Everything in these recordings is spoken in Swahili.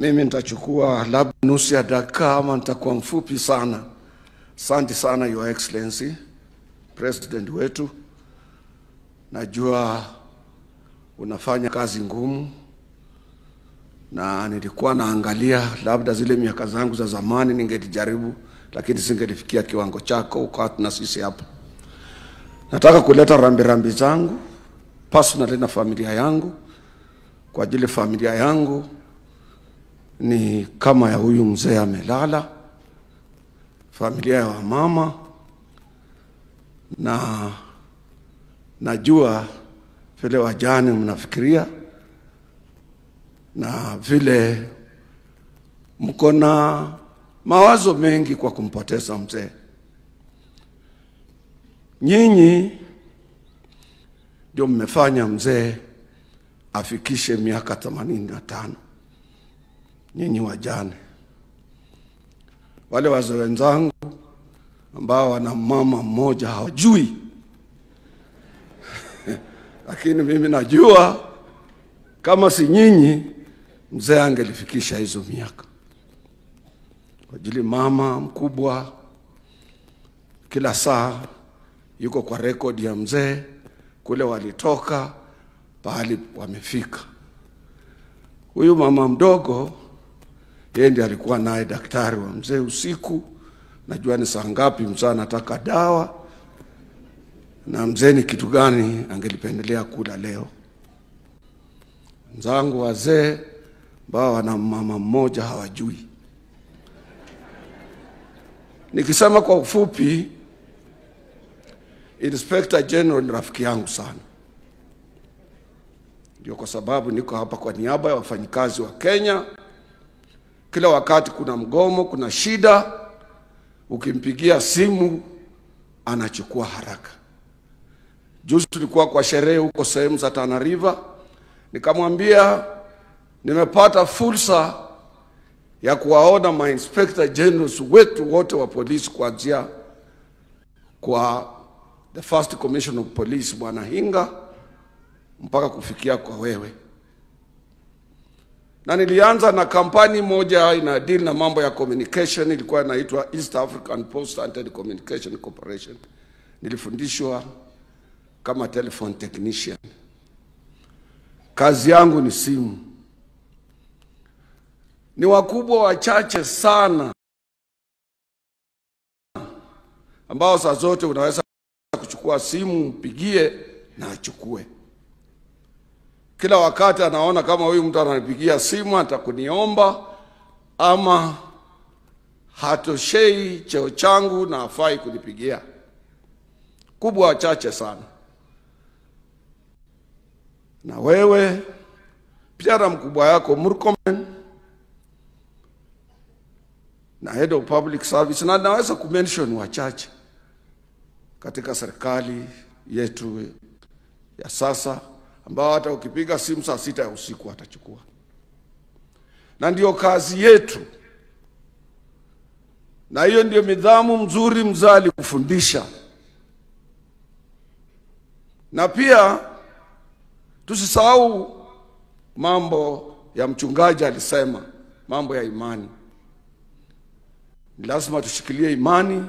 Mimi nitachukua labda nusu ya dakika ama nitakuwa mfupi sana. Asante sana Your Excellency, President wetu. Najua unafanya kazi ngumu na nilikuwa naangalia labda zile miaka zangu za zamani ningejaribu, lakini singelifikia kiwango chako uko na sisi hapa. Nataka kuleta rambirambi zangu personally na familia yangu. Kwa ajili familia yangu ni kama ya huyu mzee amelala, familia ya mama, na najua vile wajane mnafikiria na vile mko na mawazo mengi kwa kumpoteza mzee. Nyinyi ndio mmefanya mzee afikishe miaka 85. Nyinyi wajane. Wale wazee wenzangu ambao wana mama mmoja hawajui. Lakini mimi najua kama si nyinyi mzee angelifikisha hizo miaka. Kwa ajili mama mkubwa kila saa yuko kwa record ya mzee kule walitoka pahali wamefika. Huyu mama mdogo yeye ndiye alikuwa naye daktari wa mzee usiku. Najua ni saa ngapi mzee anataka dawa na mzee ni kitu gani angelipendelea kula leo. Mzangu wazee ambao wana mama mmoja hawajui. Nikisema kwa ufupi, Inspector General ni rafiki yangu sana. Ndio kwa sababu niko hapa kwa niaba ya wafanyikazi wa Kenya. Kila wakati kuna mgomo, kuna shida, ukimpigia simu anachukua haraka. Juzi tulikuwa kwa sherehe huko sehemu za Tana River, nikamwambia nimepata fursa ya kuwaona ma Inspector Generals wetu wote wa polisi, kuanzia kwa the First Commissioner of Police Bwana Hinga mpaka kufikia kwa wewe. Na nilianza na kampani moja ina deal na mambo ya communication, ilikuwa inaitwa East African Post and Telecommunication Corporation. Nilifundishwa kama telephone technician. Kazi yangu ni simu. Ni wakubwa wachache sana ambao saa zote unaweza kuchukua simu mpigie na achukue. Kila wakati anaona kama huyu mtu ananipigia simu atakuniomba ama hatoshei cheo changu na hafai kunipigia. Kubwa wachache sana. Na wewe pia na mkubwa yako Murkomen na Head of Public Service, na naweza kumention wachache katika serikali yetu ya sasa ambao hata ukipiga simu saa 6 ya usiku atachukua. Na ndio kazi yetu. Na hiyo ndio midhamu mzuri mzali kufundisha. Na pia tusisahau mambo ya mchungaji alisema, mambo ya imani. Ni lazima tushikilie imani,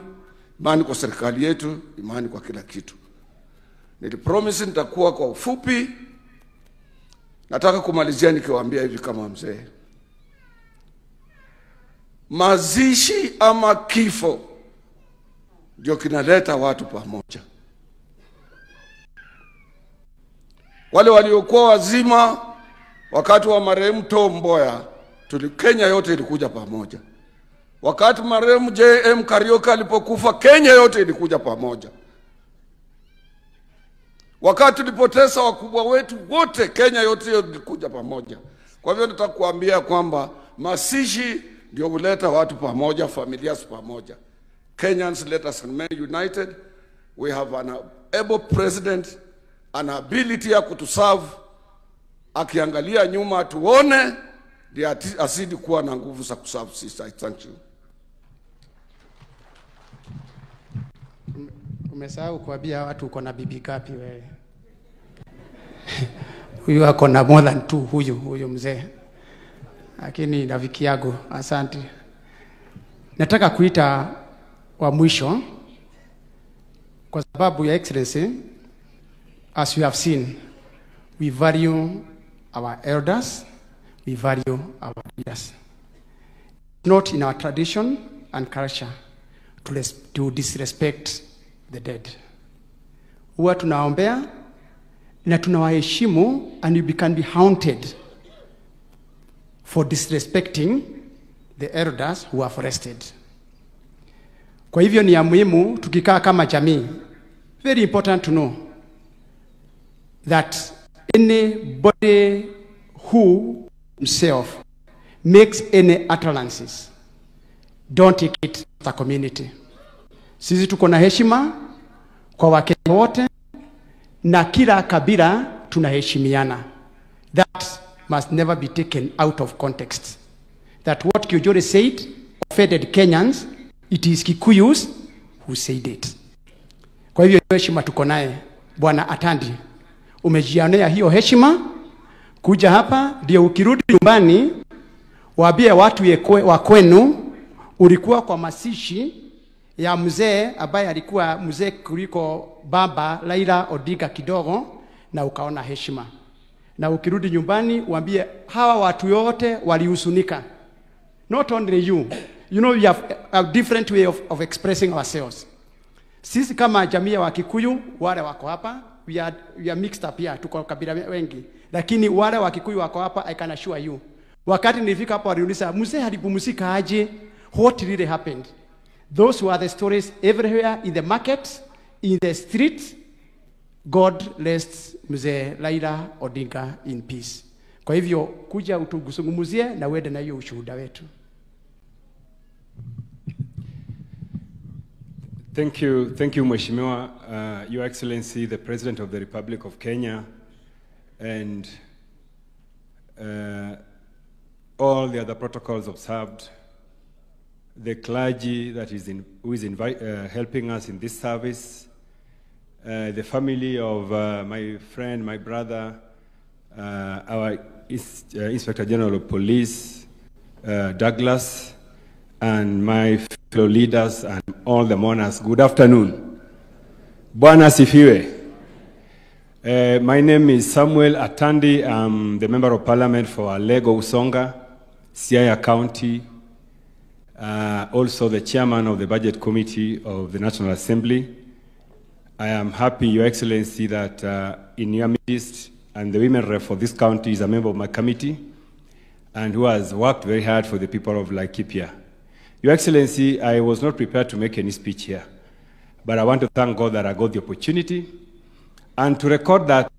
imani kwa serikali yetu, imani kwa kila kitu. Nilipromise nitakuwa kwa ufupi. Nataka kumalizia nikiwaambia hivi kama mzee. Mazishi ama kifo ndio kinaleta watu pamoja. Wale waliokuwa wazima wakati wa marehemu Tom Mboya, Kenya yote ilikuja pamoja. Wakati marehemu JM Kariuki alipokufa, Kenya yote ilikuja pamoja. Wakati tulipoteza wakubwa wetu wote, Kenya yote ilikuja pamoja. Kwa hivyo nataka kuambia kwamba mazishi ndio huleta watu pamoja, familia pamoja. Kenyans, let us remain united. We have an able president, an ability ya kutuserve. Akiangalia nyuma tuone, ndio asidi kuwa na nguvu za kuserve sisi. I thank you. Umesahau kuambia watu uko na bibi ngapi wewe? Huyu ako na more than 2 huyu mzee. lakini rafiki yangu, asante. Nataka kuita wa mwisho kwa sababu ya Excellency, as you have seen, we value our elders, we value our leaders. It's not in our tradition and culture to disrespect the dead. Huwa tunaombea na tunawaheshimu, and you can be haunted for disrespecting the elders who have rested. Kwa hivyo ni ya muhimu tukikaa kama jamii, very important to know that anybody who himself makes any utterances, don't take it as a community. Sisi tuko na heshima kwa Wakenya wote na kila kabila tunaheshimiana. That must never be taken out of context. That what Kijore said offended Kenyans, it is Kikuyus who said it. Kwa hivyo heshima tuko naye. Bwana Atandi, umejionea hiyo heshima kuja hapa, ndio ukirudi nyumbani waambie watu wa kwenu ulikuwa kwa masishi ya mzee ambaye alikuwa mzee kuliko baba Raila Odinga kidogo, na ukaona heshima. Na ukirudi nyumbani waambie hawa watu yote walihusunika. Not only you. You know, we have a different way of expressing ourselves. Sisi kama jamii ya Wakikuyu, wale wako hapa, we are mixed up here, tuko kabila wengi. Lakini wale Wakikuyu wako hapa, I can assure you. Wakati nilifika hapa waliuliza, mzee alipumzika aje? What really happened? Those were the stories everywhere in the market, in the street. God rests mzee Raila Odinga in peace. Kwa hivyo kuja utugusungumuzie na uende na hiyo ushuhuda wetu. Thank you, Mheshimiwa, Your Excellency, the President of the Republic of Kenya, and all the other protocols observed, the clergy that is who is helping us in this service, the family of my friend, my brother, our Inspector General of Police, Douglas, and my fellow leaders and all the mourners. Good afternoon. Bwana sifiwe. My name is Samuel Atandi. I'm the Member of Parliament for Alego Usonga, Siaya County, also the Chairman of the Budget Committee of the National Assembly. I am happy, Your Excellency, that in your midst, and the women rep for this county is a member of my committee and who has worked very hard for the people of Laikipia. Your Excellency, I was not prepared to make any speech here, but I want to thank God that I got the opportunity and to record that